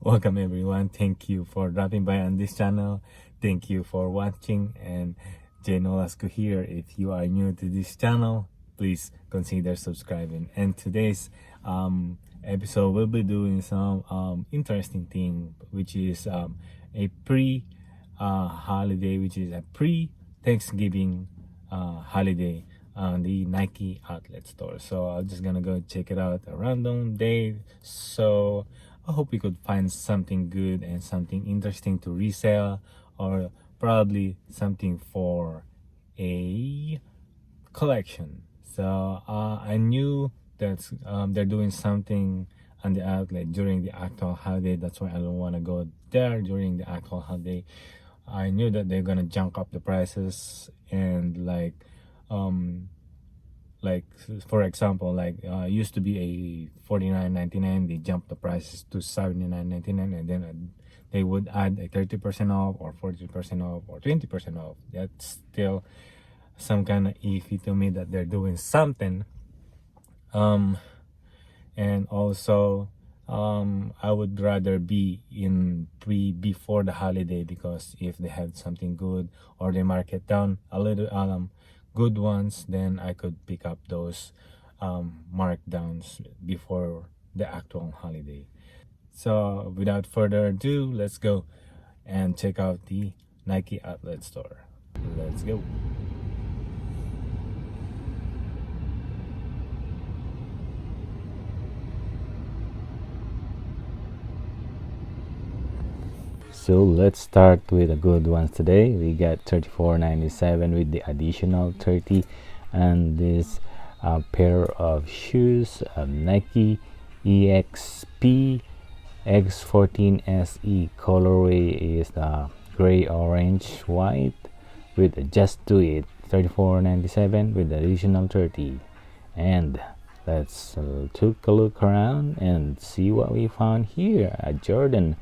Welcome everyone. Thank you for dropping by on this channel. Thank you for watching, and Jenolasco here. If you are new to this channel, please consider subscribing. And today's episode we'll be doing some interesting thing, which is a pre holiday, which is a pre Thanksgiving holiday on the Nike outlet store. So I'm just gonna go check it out a random day. So I hope we could find something good and something interesting to resell, or probably something for a collection. So I knew that they're doing something on the outlet during the actual holiday. That's why I don't want to go there during the actual holiday. I knew that they're gonna junk up the prices, and like for example, used to be a 49.99, they jumped the prices to 79.99, and then they would add a 30% off or 40% off or 20% off. That's still some kind of iffy to me that they're doing something. And also I would rather be in before the holiday, because if they have something good or they mark it down a little good ones, then I could pick up those markdowns before the actual holiday. So without further ado, let's go and check out the Nike outlet store. Let's go. So let's start with the good ones today. We got $34.97 with the additional 30, and this pair of shoes, Nike EXP X14 SE. Colorway is the gray, orange, white with just do it. $34.97 with the additional 30. And let's take a look around and see what we found here. A Jordan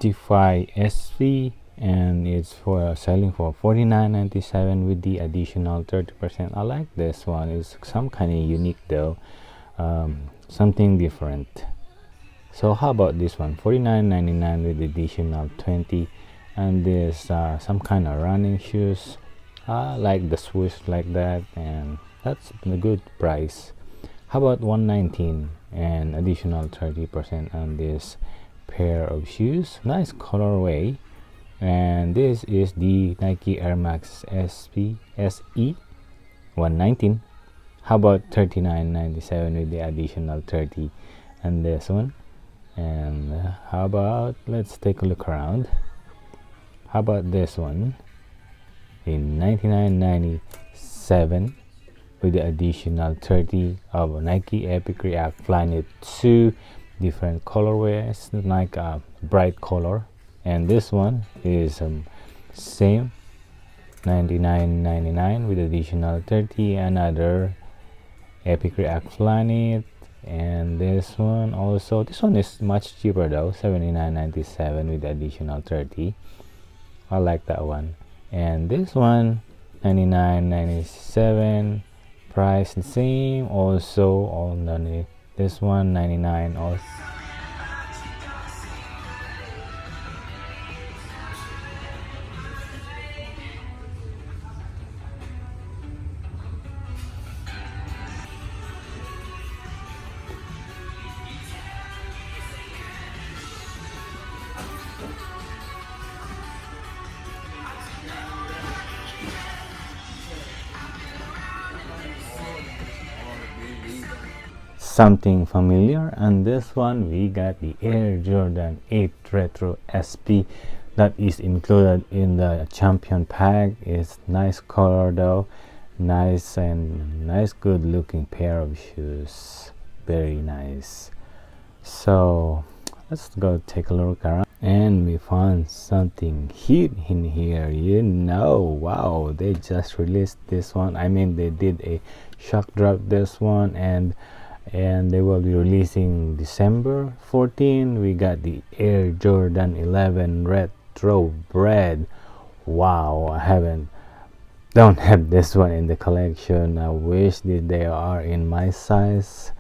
Defy SV, and it's for selling for $49.97 with the additional 30%. I like this one. It's some kind of unique though, something different. So how about this one? $49.99 with the additional 20, and this some kind of running shoes. I like the swoosh like that, and that's a good price. How about $119 and additional 30% on this pair of shoes? Nice colorway. And this is the Nike Air Max SP SE, 119. How about $39.97 with the additional 30 and this one? And how about, let's take a look around. How about this one in $99.97 with the additional 30 of Nike Epic React Flyknit 2, different colorways, like a bright color. And this one is same, $99.99 with additional 30, another Epic React Flyknit. And this one also, this one is much cheaper though, $79.97 with additional 30. I like that one. And this one, $99.97, price the same also. On this one, $99 also. Something familiar. And this one, we got the Air Jordan 8 Retro SP that is included in the champion pack. It's nice color though, nice good looking pair of shoes, very nice. So let's go take a look around, and we found something hit in here. Wow, they just released this one. I mean, they did a shock drop this one, and they will be releasing December 14. We got the Air Jordan 11 Retro Red. Wow, don't have this one in the collection. I wish that they are in my size,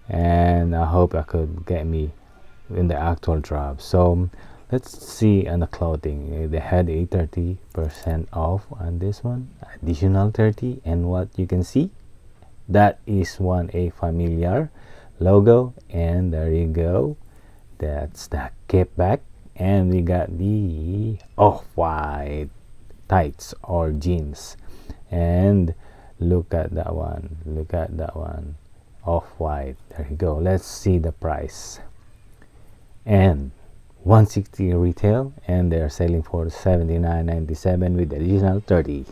and I hope I could get me in the actual drop. So let's see on the clothing. They had a 30% off on this one, additional 30, and what you can see, that is one a familiar logo, and there you go, that's the cape back, and we got the off-white tights or jeans, and look at that one, off-white. There you go. Let's see the price, and 160 retail, and they're selling for 79.97 with additional 30.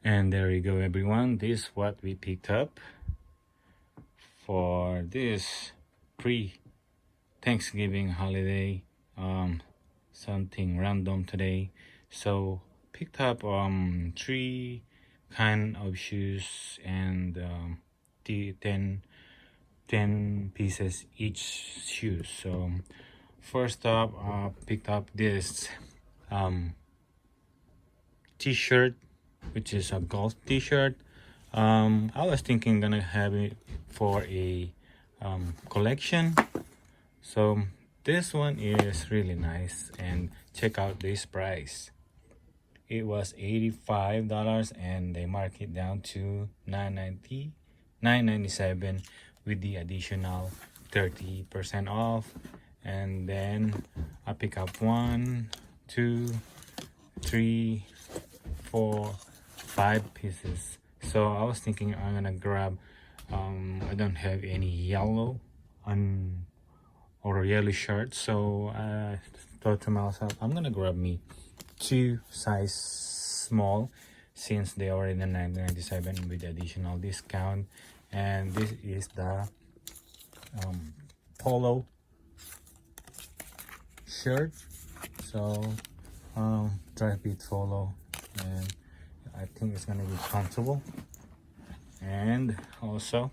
And there you go, everyone. This is what we picked up for this pre-Thanksgiving holiday. Something random today. So picked up 3 kind of shoes, and the 10 pieces each shoe. So first up, picked up this t-shirt, which is a golf t-shirt. I was thinking gonna have it for a collection. So this one is really nice, and check out this price. It was $85, and they marked it down to $9.97 with the additional 30% off. And then I pick up 1, 2, 3, 4, 5 pieces. So I was thinking I'm gonna grab I don't have any yellow or yellow shirt, so I thought to myself, I'm gonna grab me 2 size small, since they already $9.97 with additional discount. And this is the polo shirt, so dry fit polo, and I think it's gonna be comfortable. And also,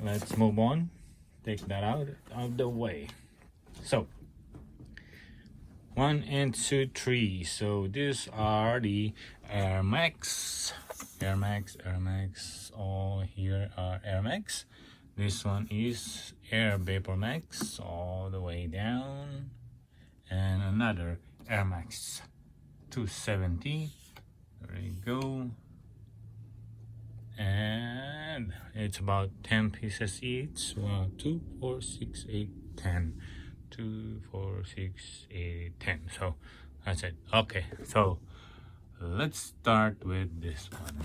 let's move on, take that out of the way. So 1 and 2, 3. So these are the Air Max. All here are Air Max. This one is Air Vapor Max all the way down, and another Air Max 270. There you go. And it's about 10 pieces each. 1, 2, 4, 6, 8, 10. 2, 4, 6, 8, 10. So that's it. Okay, so let's start with this one,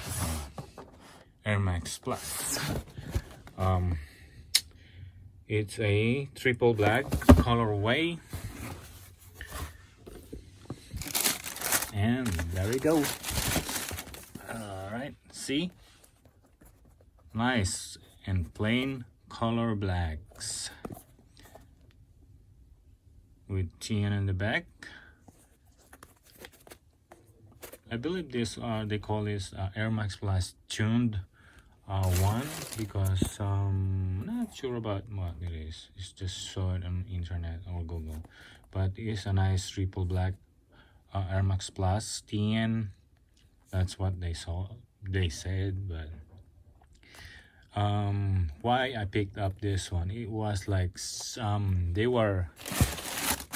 Air Max Plus. It's a triple black colorway, and there we go. All right, see, nice and plain color blacks with TN in the back. I believe this they call this Air Max Plus tuned one, because not sure about what it is. It's just saw it on internet or Google, but it's a nice triple black Air Max Plus TN. That's what they said. But why I picked up this one, it was like they were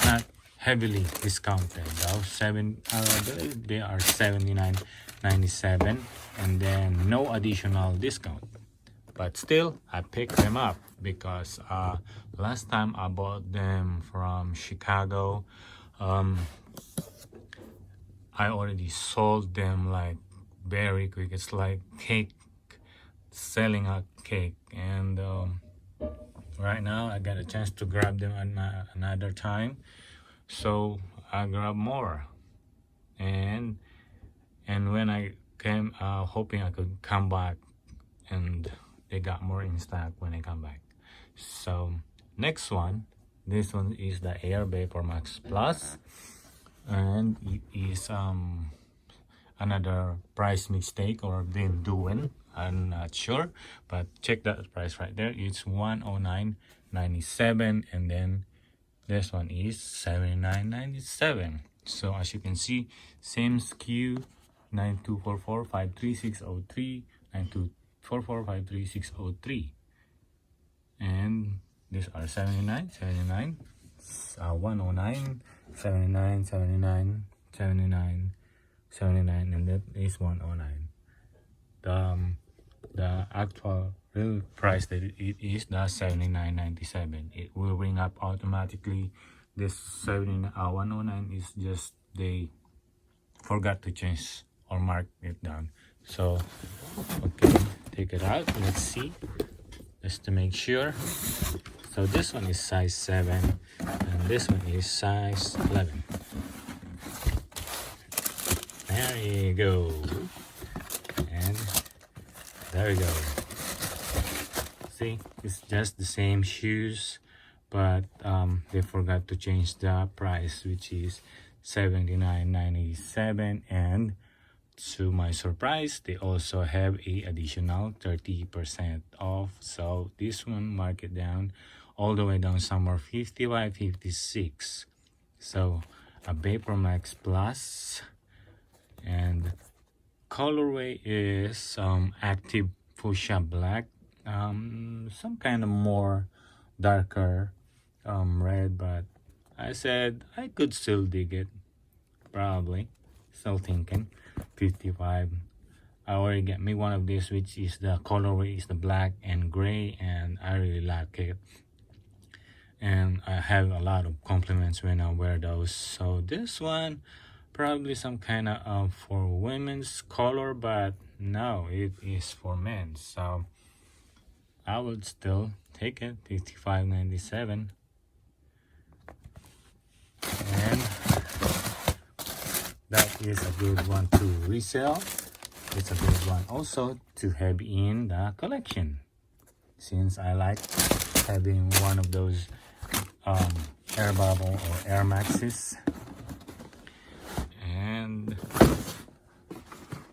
not heavily discounted though. They are $79.97, and then no additional discount. But still, I picked them up because last time I bought them from Chicago, I already sold them like very quick. It's like cake, selling a cake. And right now I got a chance to grab them another time, so I grabbed more. And when I came hoping I could come back, and they got more in stock when I come back. So next one, this one is the Air Vapor Max Plus, and it is another price mistake or them doing. I'm not sure, but check that price right there. It's 109.97, and then this one is 79.97. So as you can see, same SKU, 9244-53603, 9244-53603, and these are 79, 79, 109, 79, 79, 79, 79, and that is 109. The actual real price that it is the 79.97. It will bring up automatically. This 109 is just they forgot to change or mark it down. So okay, take it out, let's see, just to make sure. So this one is size 7 and this one is size 11. There you go, and there we go. See, it's just the same shoes, but they forgot to change the price, which is 79.97, and to my surprise, they also have a additional 30% off. So this one mark it down all the way down somewhere 55, 56. So a Vapor Max Plus, and colorway is active fuchsia black, some kind of more darker red, but I said I could still dig it, probably still thinking 55. I already get me one of these, which is the colorway is the black and gray, and I really like it, and I have a lot of compliments when I wear those. So this one probably some kind of for women's color, but no, it is for men, so I would still take it, 55.97. And that is a good one to resell. It's a good one also to have in the collection, since I like having one of those air bubble or air maxes. And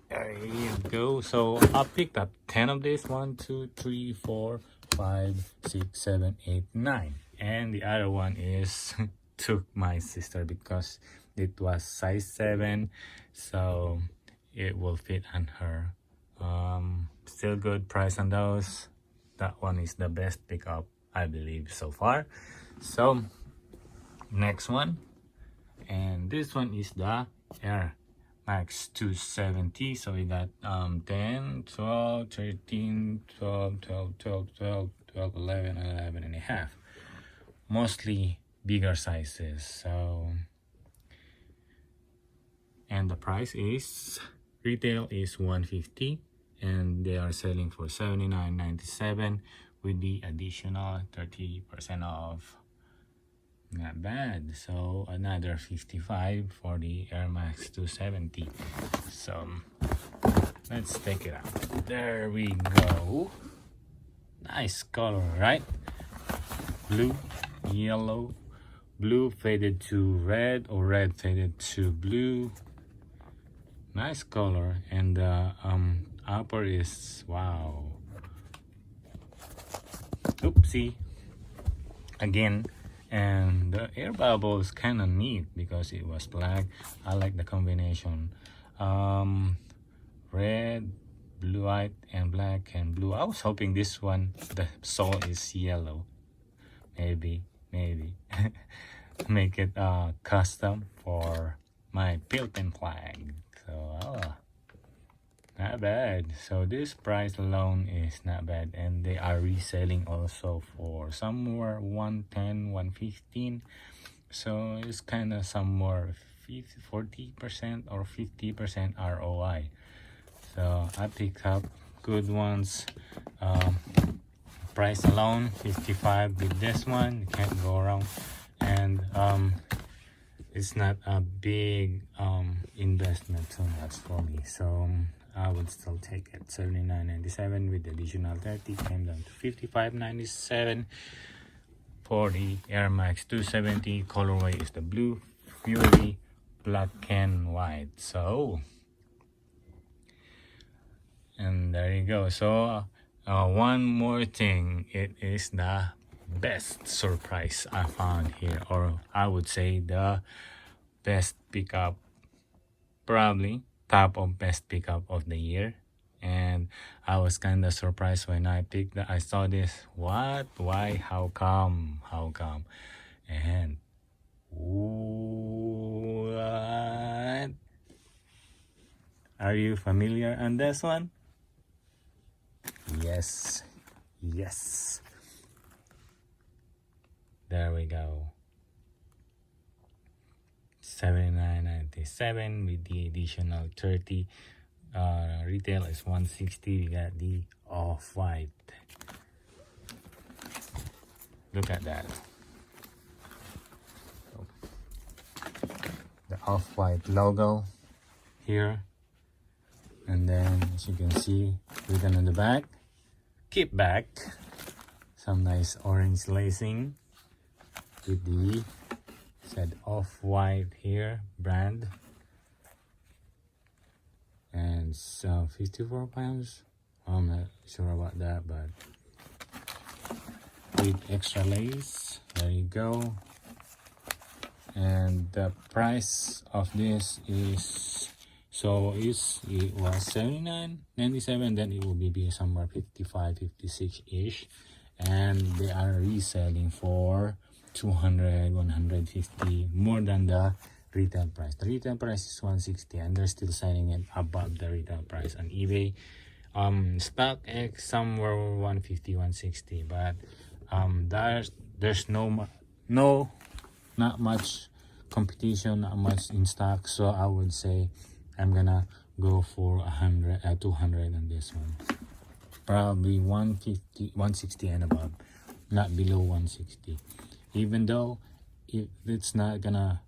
there you go. So I picked up 10 of these. 1, 2, 3, 4, 5, 6, 7, 8, 9, and the other one is took my sister because it was size 7, so it will fit on her. Still good price on those. That one is the best pickup, I believe, so far. So next one, and this one is the Air Max 270. So we got 10, 12, 13, 12, 12, 12, 12, 12, 11, 11 and a half, mostly bigger sizes. So, and the price is retail is 150, and they are selling for 79.97 with the additional 30% off. Not bad. So another 55 for the Air Max 270. So let's take it out. There we go. Nice color, right? Blue, yellow, blue faded to red, or red faded to blue. Nice color. And the upper is, wow, oopsie again. And the air bubble is kind of neat because it was black. I like the combination, red, blue, white, and black and blue. I was hoping this one, the sole is yellow. Maybe make it custom for my Pilton flag. So not bad. So this price alone is not bad, and they are reselling also for somewhere 110, 115. So it's kind of somewhere 40% or 50% ROI. So I picked up good ones. Price alone 55 with this one, you can't go wrong. And it's not a big investment too much for me, so I would still take it. 79.97 with the additional 30 came down to 55.97 for the Air Max 270. Colorway is the blue fury, black and white. So And there you go. So one more thing, it is the best surprise I found here, or I would say the best pickup, probably top of best pickup of the year. And I was kind of surprised when I saw this. What? Why? How come? How come? And what? Are you familiar on this one? Yes. Yes. There we go. 79.97 with the additional 30. Retail is 160. We got the off-white. Look at that. The off-white logo here. And then as you can see, written on the back, keep back. Some nice orange lacing with the said off-white here brand. And so 54 pounds. I'm not sure about that, but with extra lace. There you go. And the price of this is, so it was 79.97, then it will be somewhere 55, 56 ish, and they are reselling for 200, 150 more than the retail price. The retail price is 160, and they're still selling it above the retail price on eBay. Stock X somewhere 150, 160, but there's not much competition, not much in stock, so I would say I'm gonna go for 200 on this one. Probably 150, 160 and above, not below 160. Even though if it's not gonna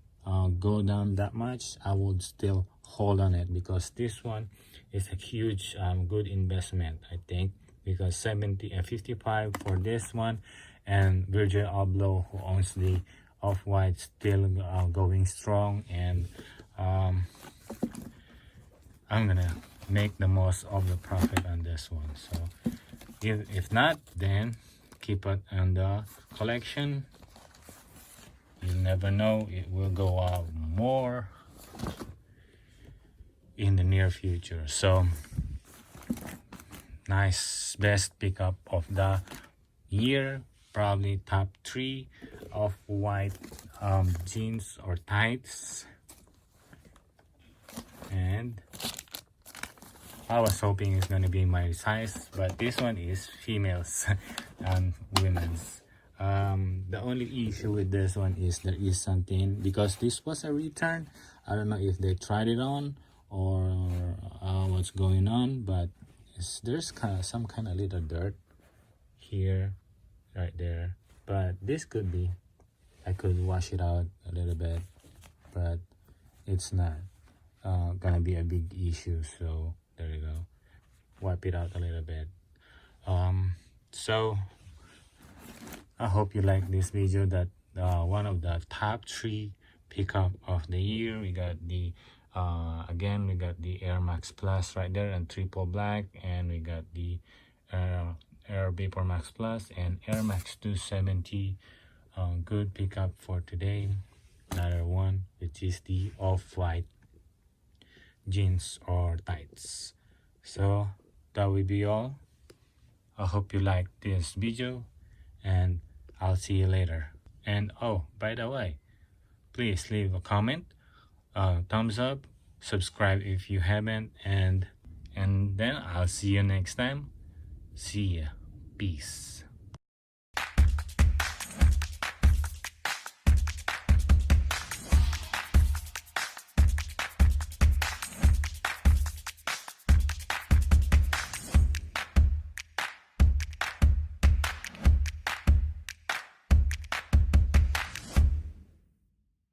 go down that much, I would still hold on it, because this one is a huge good investment, I think, because 55 for this one, and Virgil Abloh, who owns the off-white, still going strong, and I'm gonna make the most of the profit on this one. So if not, then keep it on the collection. You never know, it will go out more in the near future. So nice best pickup of the year, probably top 3 of white jeans or tights. And I was hoping it's gonna be my size, but this one is females and women's. The only issue with this one is there is something, because this was a return. I don't know if they tried it on or what's going on, but there's some kind of little dirt here, right there. But this could be, I could wash it out a little bit, but it's not gonna be a big issue. So there you go, wipe it out a little bit. So I hope you like this video, that one of the top 3 pickup of the year. We got the again, we got the Air Max Plus right there and triple black, and we got the Air Vapor Max Plus and Air Max 270. Good pickup for today. Another one, which is the off-white jeans or tights. So that will be all. I hope you like this video, and I'll see you later. And oh, by the way, please leave a comment, thumbs up, subscribe if you haven't, and then I'll see you next time. See ya. Peace.